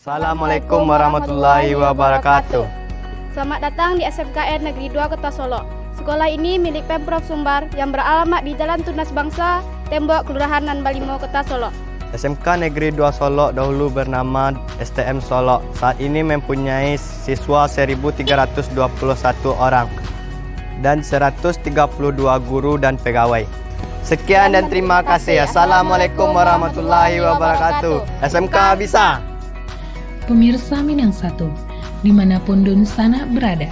Assalamualaikum warahmatullahi wabarakatuh. Selamat datang di SMKN Negeri 2 Kota Solo. Sekolah ini milik Pemprov Sumbar yang beralamat di Jalan Tunas Bangsa, Tembok, Kelurahan Nan Balimo, Kota Solo. SMK Negeri 2 Solo dahulu bernama STM Solo. Saat ini mempunyai siswa 1.321 orang dan 132 guru dan pegawai. Sekian dan terima kasih. Assalamualaikum warahmatullahi wabarakatuh. SMK bisa. Pemirsa Minang 1, dimanapun Dun Sana berada.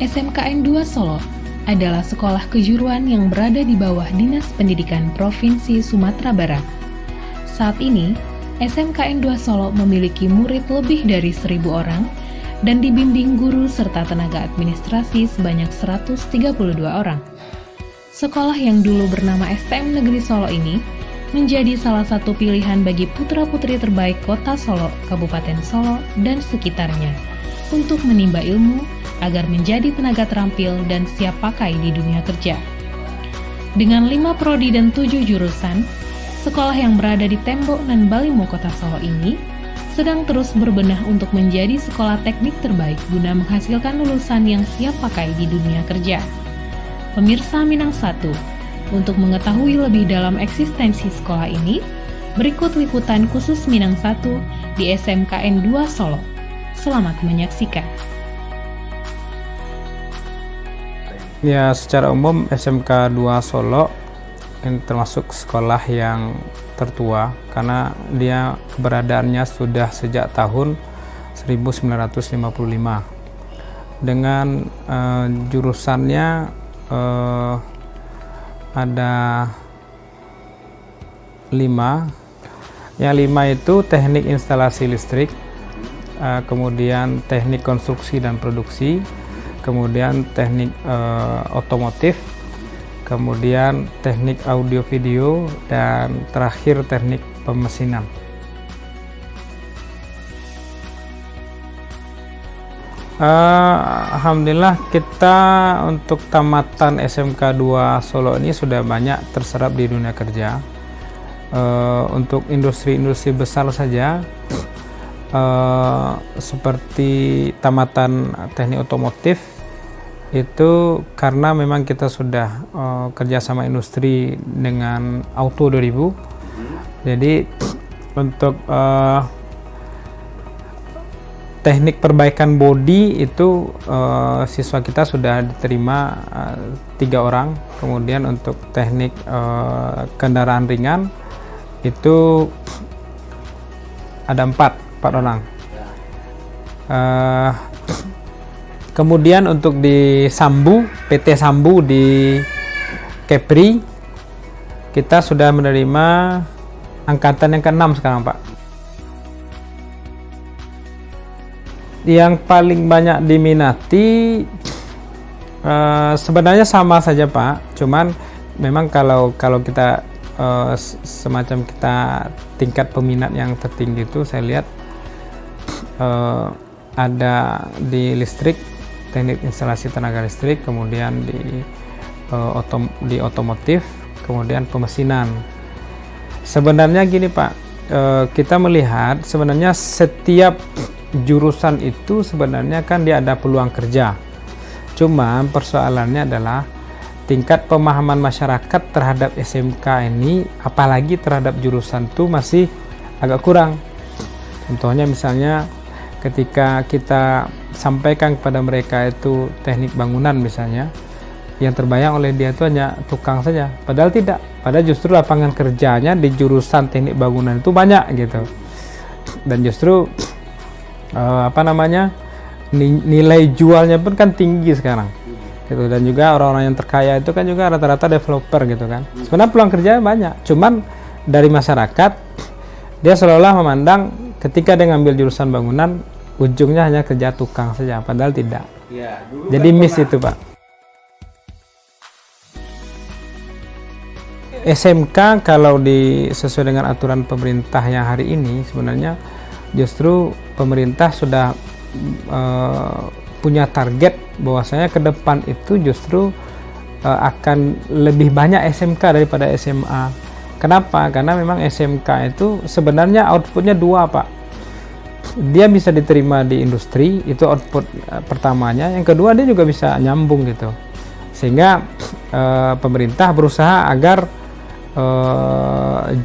SMKN 2 Solo adalah sekolah kejuruan yang berada di bawah Dinas Pendidikan Provinsi Sumatera Barat. Saat ini, SMKN 2 Solo memiliki murid lebih dari 1.000 orang dan dibimbing guru serta tenaga administrasi sebanyak 132 orang. Sekolah yang dulu bernama STM Negeri Solo ini menjadi salah satu pilihan bagi putra-putri terbaik Kota Solo, Kabupaten Solo, dan sekitarnya untuk menimba ilmu agar menjadi tenaga terampil dan siap pakai di dunia kerja. Dengan 5 prodi dan 7 jurusan, sekolah yang berada di Tembok Nan Balimo, Kota Solo ini sedang terus berbenah untuk menjadi sekolah teknik terbaik guna menghasilkan lulusan yang siap pakai di dunia kerja. Pemirsa Minang 1, untuk mengetahui lebih dalam eksistensi sekolah ini, berikut liputan khusus Minang 1 di SMKN 2 Solo. Selamat menyaksikan. Ya, secara umum SMK 2 Solo ini termasuk sekolah yang tertua karena dia keberadaannya sudah sejak tahun 1955 dengan jurusannya ada 5. Yang 5 itu teknik instalasi listrik, kemudian teknik konstruksi dan produksi, kemudian teknik otomotif, kemudian teknik audio video, dan terakhir teknik pemesinan. Alhamdulillah kita untuk tamatan SMK 2 Solo ini sudah banyak terserap di dunia kerja. Untuk industri-industri besar saja seperti tamatan teknik otomotif itu karena memang kita sudah kerja sama industri dengan Auto 2000. Jadi untuk teknik perbaikan bodi itu siswa kita sudah diterima 3 orang. Kemudian untuk teknik kendaraan ringan itu ada 4 orang. Kemudian untuk di Sambu, PT Sambu di Kepri kita sudah menerima angkatan yang ke-6 sekarang, Pak. Yang paling banyak diminati sebenarnya sama saja, Pak. Cuman memang kalau kita semacam kita tingkat peminat yang tertinggi itu saya lihat ada di listrik, teknik instalasi tenaga listrik, kemudian di otomotif, kemudian pemesinan. Sebenarnya gini, Pak, kita melihat sebenarnya setiap jurusan itu sebenarnya kan dia ada peluang kerja. Cuma persoalannya adalah tingkat pemahaman masyarakat terhadap SMK ini, apalagi terhadap jurusan itu masih agak kurang. Contohnya misalnya ketika kita sampaikan kepada mereka itu teknik bangunan misalnya, yang terbayang oleh dia itu hanya tukang saja, padahal tidak. Padahal justru lapangan kerjanya di jurusan teknik bangunan itu banyak gitu. Dan justru nilai jualnya pun kan tinggi sekarang gitu. Dan juga orang-orang yang terkaya itu kan juga rata-rata developer gitu kan. Sebenarnya peluang kerja banyak, cuman dari masyarakat dia seolah-olah memandang ketika dia ngambil jurusan bangunan ujungnya hanya kerja tukang saja, padahal tidak. Jadi miss itu, Pak. SMK kalau sesuai dengan aturan pemerintah yang hari ini sebenarnya justru pemerintah sudah punya target bahwasanya ke depan itu justru akan lebih banyak SMK daripada SMA. Kenapa? Karena memang SMK itu sebenarnya outputnya 2, Pak. dia bisa diterima di industri, itu output pertamanya. Yang kedua, dia juga bisa nyambung gitu, sehingga pemerintah berusaha agar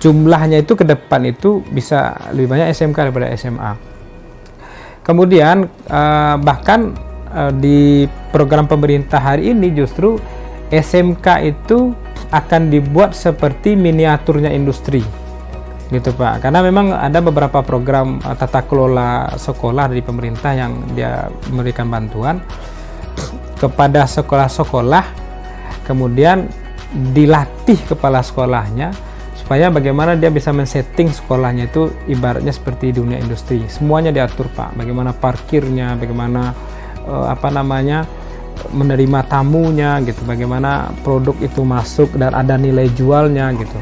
jumlahnya itu ke depan itu bisa lebih banyak SMK daripada SMA. Kemudian bahkan di program pemerintah hari ini justru SMK itu akan dibuat seperti miniaturnya industri gitu Pak, karena memang ada beberapa program tata kelola sekolah dari pemerintah yang dia memberikan bantuan kepada sekolah-sekolah, kemudian dilatih kepala sekolahnya supaya bagaimana dia bisa men-setting sekolahnya itu ibaratnya seperti dunia industri. Semuanya diatur Pak, bagaimana parkirnya, bagaimana menerima tamunya gitu, bagaimana produk itu masuk dan ada nilai jualnya gitu.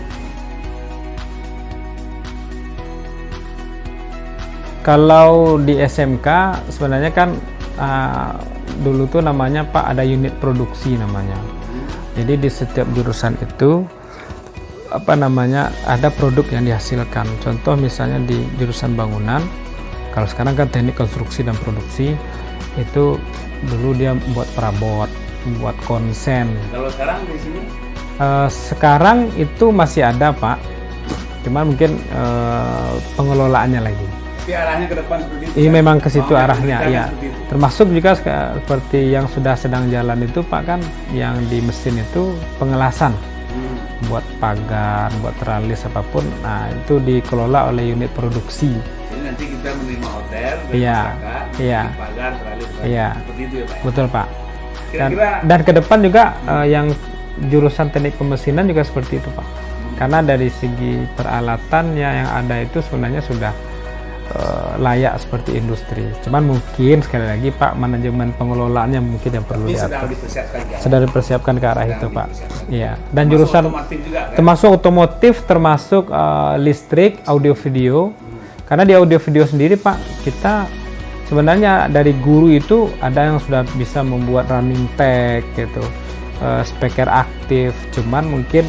Kalau di SMK sebenarnya kan dulu tuh namanya Pak ada unit produksi namanya. Jadi di setiap jurusan itu ada produk yang dihasilkan. Contoh misalnya di jurusan bangunan, kalau sekarang kan teknik konstruksi dan produksi, itu dulu dia membuat perabot, membuat konsen. Kalau sekarang di sini? Sekarang itu masih ada Pak, cuman mungkin pengelolaannya lagi. Tapi arahnya ke depan seperti itu. Ini kan? Memang ke situ arahnya, ya. Termasuk juga seperti yang sudah sedang jalan itu Pak, kan yang di mesin itu pengelasan, buat pagar, buat teralis apapun. Nah itu dikelola oleh unit produksi. Jadi nanti kita menerima order, pagar, teralis, seperti itu ya Pak. Betul Pak. Dan ke depan juga yang jurusan teknik pemesinan juga seperti itu Pak. Karena dari segi peralatannya yang ada itu sebenarnya sudah layak seperti industri. Cuman mungkin sekali lagi Pak, manajemen pengelolaannya mungkin yang perlu diatur. Sedang dipersiapkan ke arah itu Pak. Iya. Dan jurusan juga, kan? Termasuk otomotif, termasuk listrik, audio video. Karena di audio video sendiri Pak, kita sebenarnya dari guru itu ada yang sudah bisa membuat running tag gitu, speaker aktif. Cuman mungkin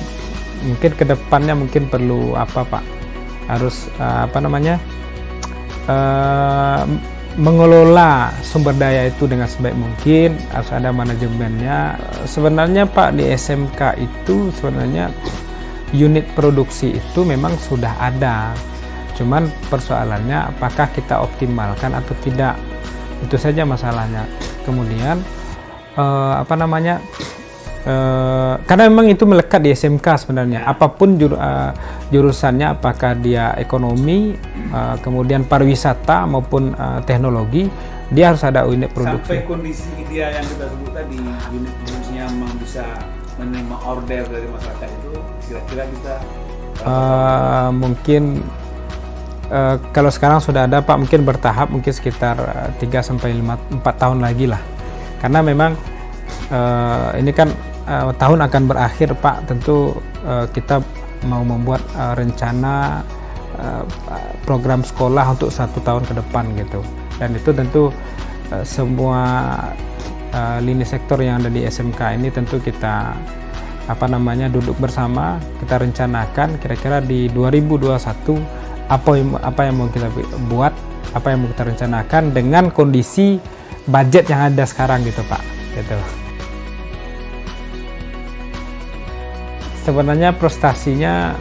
kedepannya mungkin perlu Pak, harus mengelola sumber daya itu dengan sebaik mungkin, harus ada manajemennya. Sebenarnya Pak, di SMK itu sebenarnya unit produksi itu memang sudah ada, cuman persoalannya apakah kita optimalkan atau tidak, itu saja masalahnya. Kemudian karena memang itu melekat di SMK sebenarnya, apapun jurusannya, apakah dia ekonomi, kemudian pariwisata maupun teknologi, dia harus ada unit produksi. Sampai kondisi ideal yang kita sebut tadi, unit produksinya memang bisa menerima order dari masyarakat, itu kira-kira kita mungkin kalau sekarang sudah ada Pak, mungkin bertahap, mungkin sekitar 3-4 tahun lagi lah, karena memang ini kan tahun akan berakhir Pak, tentu kita mau membuat rencana program sekolah untuk 1 tahun ke depan gitu, dan itu tentu semua lini sektor yang ada di SMK ini tentu kita duduk bersama, kita rencanakan kira-kira di 2021 apa yang mau kita buat, apa yang mau kita rencanakan dengan kondisi budget yang ada sekarang gitu Pak gitu. Sebenarnya prestasinya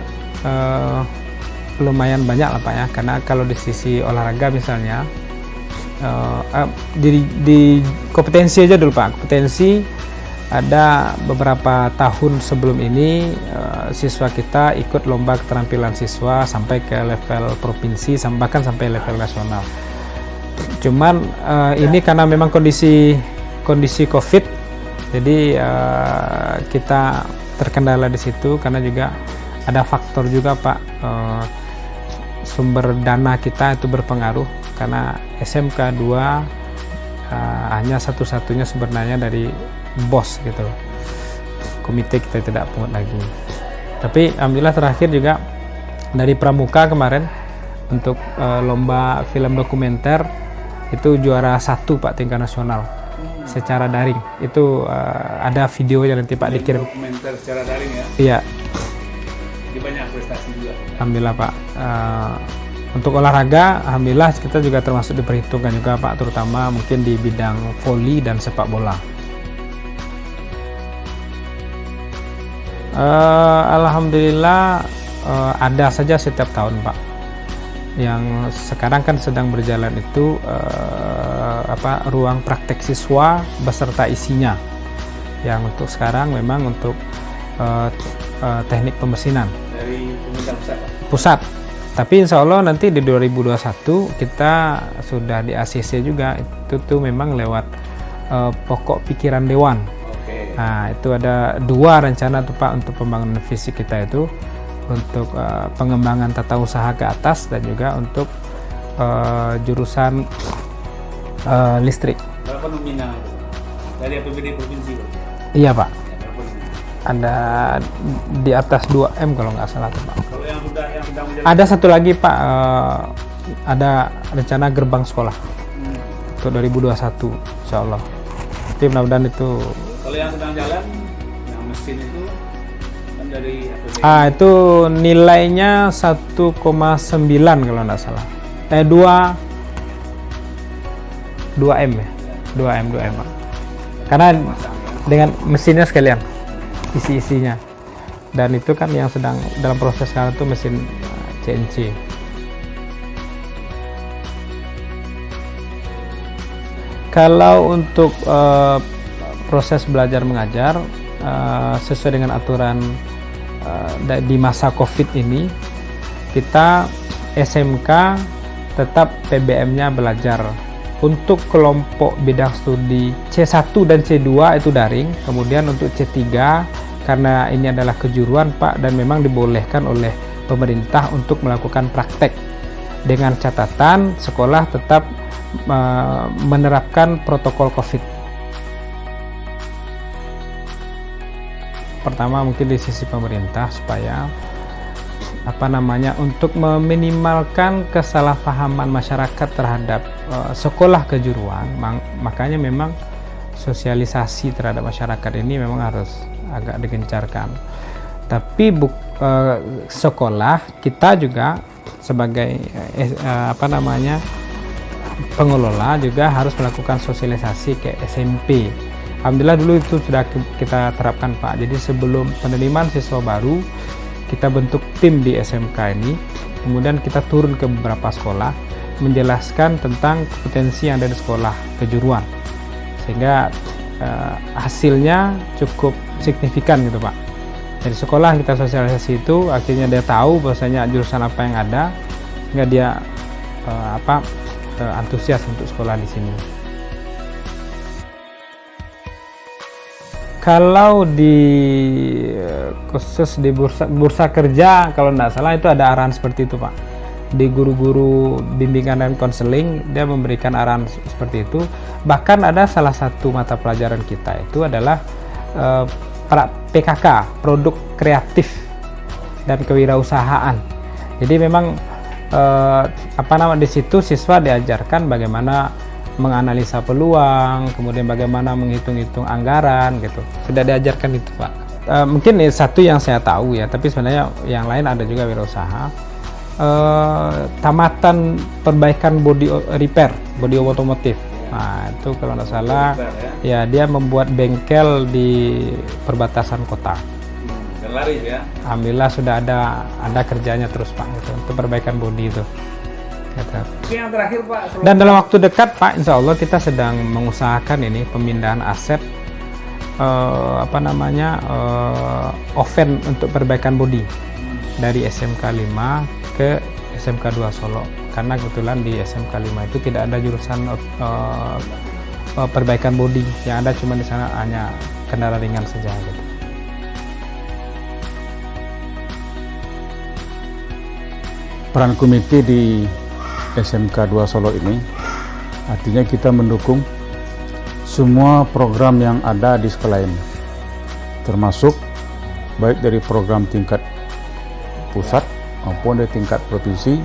lumayan banyak lah Pak ya, karena kalau di sisi olahraga misalnya di kompetensi aja dulu Pak, kompetensi ada beberapa tahun sebelum ini siswa kita ikut lomba keterampilan siswa sampai ke level provinsi, bahkan sampai level nasional. Cuman ini karena memang kondisi COVID, jadi kita terkendala di situ, karena juga ada faktor juga Pak, sumber dana kita itu berpengaruh, karena SMK 2 hanya satu-satunya sebenarnya dari BOS gitu, komite kita tidak pungut lagi. Tapi alhamdulillah terakhir juga dari Pramuka kemarin untuk lomba film dokumenter itu juara 1 Pak tingkat nasional secara daring. Itu ada videonya nanti Pak dikirim. Dokumenter secara daring ya? Iya. Jadi banyak prestasi juga. Alhamdulillah Pak. Untuk olahraga, alhamdulillah kita juga termasuk diperhitungkan juga Pak, terutama mungkin di bidang voli dan sepak bola. Alhamdulillah ada saja setiap tahun Pak. Yang sekarang kan sedang berjalan itu ruang praktek siswa beserta isinya. Yang untuk sekarang memang untuk teknik pemesinan dari pemerintah pusat, Pak? Pusat. Tapi insya Allah nanti di 2021 kita sudah di ACC juga, itu tuh memang lewat pokok pikiran Dewan. Oke. Nah itu ada 2 rencana tuh Pak untuk pembangunan fisik kita itu, untuk pengembangan tata usaha ke atas dan juga untuk jurusan listrik. Berapa nominal itu? Dari APBD provinsi, Pak? Iya Pak, Berapa nominal? ada di atas 2M kalau nggak salah tuh Pak. Kalau yang sedang menjadi Ada satu lagi Pak, ada rencana gerbang sekolah untuk 2021 insya Allah. Jadi mudah-mudahan itu. kalau yang sedang jalan, yang mesin itu kan dari APBD. Itu nilainya 1,9 kalau nggak salah. 2M ya, 2M Pak. Karena dengan mesinnya sekalian, isi-isinya. Dan itu kan yang sedang dalam proses sekarang itu mesin CNC. Kalau untuk proses belajar mengajar sesuai dengan aturan di masa COVID ini, kita SMK tetap PBM-nya belajar. Untuk kelompok bidang studi C1 dan C2 itu daring, kemudian untuk C3 karena ini adalah kejuruan Pak dan memang dibolehkan oleh pemerintah untuk melakukan praktek, dengan catatan sekolah tetap menerapkan protokol COVID. Pertama mungkin di sisi pemerintah supaya untuk meminimalkan kesalahpahaman masyarakat terhadap sekolah kejuruan, makanya memang sosialisasi terhadap masyarakat ini memang harus agak digencarkan. Tapi sekolah kita juga sebagai pengelola juga harus melakukan sosialisasi ke SMP. Alhamdulillah dulu itu sudah kita terapkan Pak. Jadi sebelum penerimaan siswa baru, kita bentuk tim di SMK ini, kemudian kita turun ke beberapa sekolah menjelaskan tentang kompetensi yang ada di sekolah kejuruan, sehingga hasilnya cukup signifikan gitu Pak. Dari sekolah kita sosialisasi itu, akhirnya dia tahu bahwasanya jurusan apa yang ada, sehingga dia antusias untuk sekolah di sini. Kalau di khusus di bursa kerja, kalau tidak salah itu ada arahan seperti itu Pak. Di guru-guru bimbingan dan konseling dia memberikan arahan seperti itu. Bahkan ada salah satu mata pelajaran kita itu adalah PKK, produk kreatif dan kewirausahaan. Jadi memang di situ siswa diajarkan bagaimana menganalisa peluang, kemudian bagaimana menghitung-hitung anggaran gitu. Sudah diajarkan itu Pak. Mungkin satu yang saya tahu ya, tapi sebenarnya yang lain ada juga wirausaha. Tamatan perbaikan bodi otomotif. Nah itu kalau tidak salah ya dia membuat bengkel di perbatasan kota. Dan laris ya. Alhamdulillah sudah ada kerjanya terus Pak gitu, untuk perbaikan bodi itu. Yang terakhir Pak, Dan dalam waktu dekat Pak, insya Allah kita sedang mengusahakan ini pemindahan aset oven untuk perbaikan bodi dari SMK 5 ke SMK 2 Solo, karena kebetulan di SMK 5 itu tidak ada jurusan perbaikan bodi, yang ada cuma di sana hanya kendaraan ringan saja gitu. Peran komite di SMK 2 Solo ini artinya kita mendukung semua program yang ada di sekolah ini, termasuk baik dari program tingkat pusat maupun dari tingkat provinsi.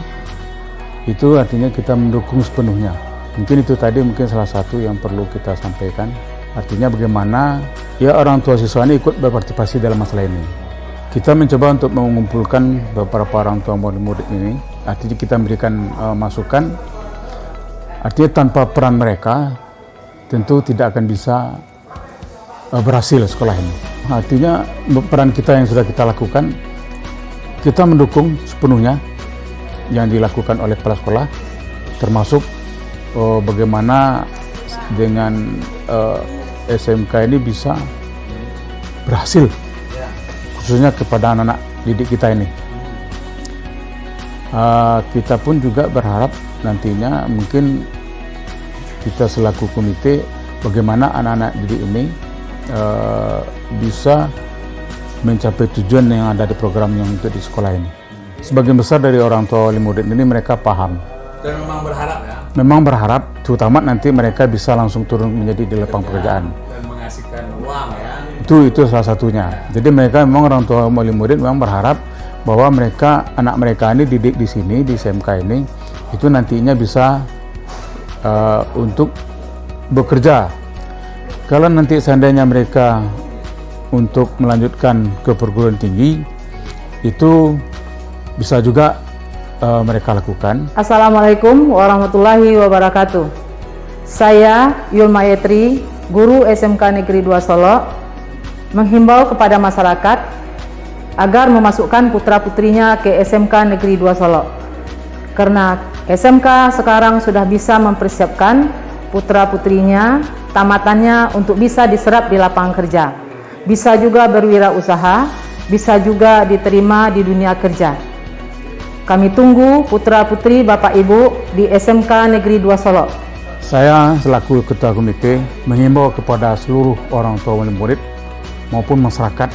Itu artinya kita mendukung sepenuhnya. Mungkin itu tadi mungkin salah satu yang perlu kita sampaikan, artinya bagaimana ya orang tua siswa ini ikut berpartisipasi dalam masalah ini. Kita mencoba untuk mengumpulkan beberapa orang tua murid-murid ini artinya kita memberikan masukan. Artinya tanpa peran mereka tentu tidak akan bisa berhasil sekolah ini. Artinya peran kita yang sudah kita lakukan, kita mendukung sepenuhnya yang dilakukan oleh kepala sekolah, termasuk bagaimana dengan SMK ini bisa berhasil, khususnya kepada anak-anak didik kita ini. Kita pun juga berharap nantinya mungkin kita selaku komite bagaimana anak-anak didik ini bisa mencapai tujuan yang ada di program yang untuk di sekolah ini. Sebagian besar dari orang tua wali murid ini mereka paham. Dan memang berharap ya. Memang berharap, terutama nanti mereka bisa langsung turun menjadi di lapangan pekerjaan. Dan menghasilkan uang ya. Itu salah satunya. Jadi mereka memang orang tua wali murid memang berharap bahwa mereka, anak mereka ini didik di sini di SMK ini itu nantinya bisa untuk bekerja. Kalau nanti seandainya mereka untuk melanjutkan ke perguruan tinggi, itu bisa juga mereka lakukan. Assalamualaikum warahmatullahi wabarakatuh. Saya Yulma Yetri, guru SMK Negeri 2 Solo, menghimbau kepada masyarakat agar memasukkan putra-putrinya ke SMK Negeri 2 Solo. Karena SMK sekarang sudah bisa mempersiapkan putra-putrinya tamatannya untuk bisa diserap di lapangan kerja. Bisa juga berwirausaha, bisa juga diterima di dunia kerja. Kami tunggu putra-putri Bapak Ibu di SMK Negeri 2 Solo. Saya selaku Ketua Komite menghimbau kepada seluruh orang tua wali murid maupun masyarakat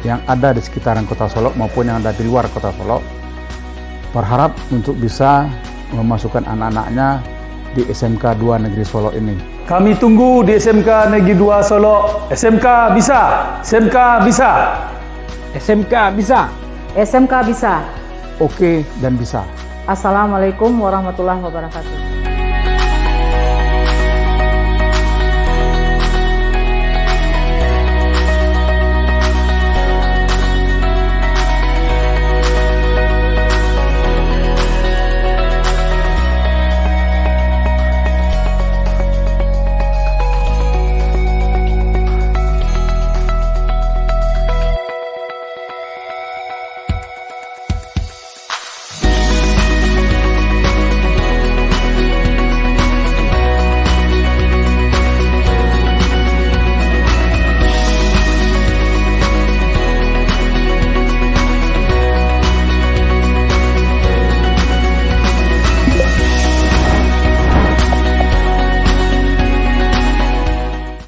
yang ada di sekitaran Kota Solo maupun yang ada di luar Kota Solo, berharap untuk bisa memasukkan anak-anaknya di SMK 2 Negeri Solo ini. Kami tunggu di SMK Negeri 2 Solo. SMK bisa, SMK bisa, SMK bisa. SMK bisa. Oke dan bisa. Assalamualaikum warahmatullahi wabarakatuh.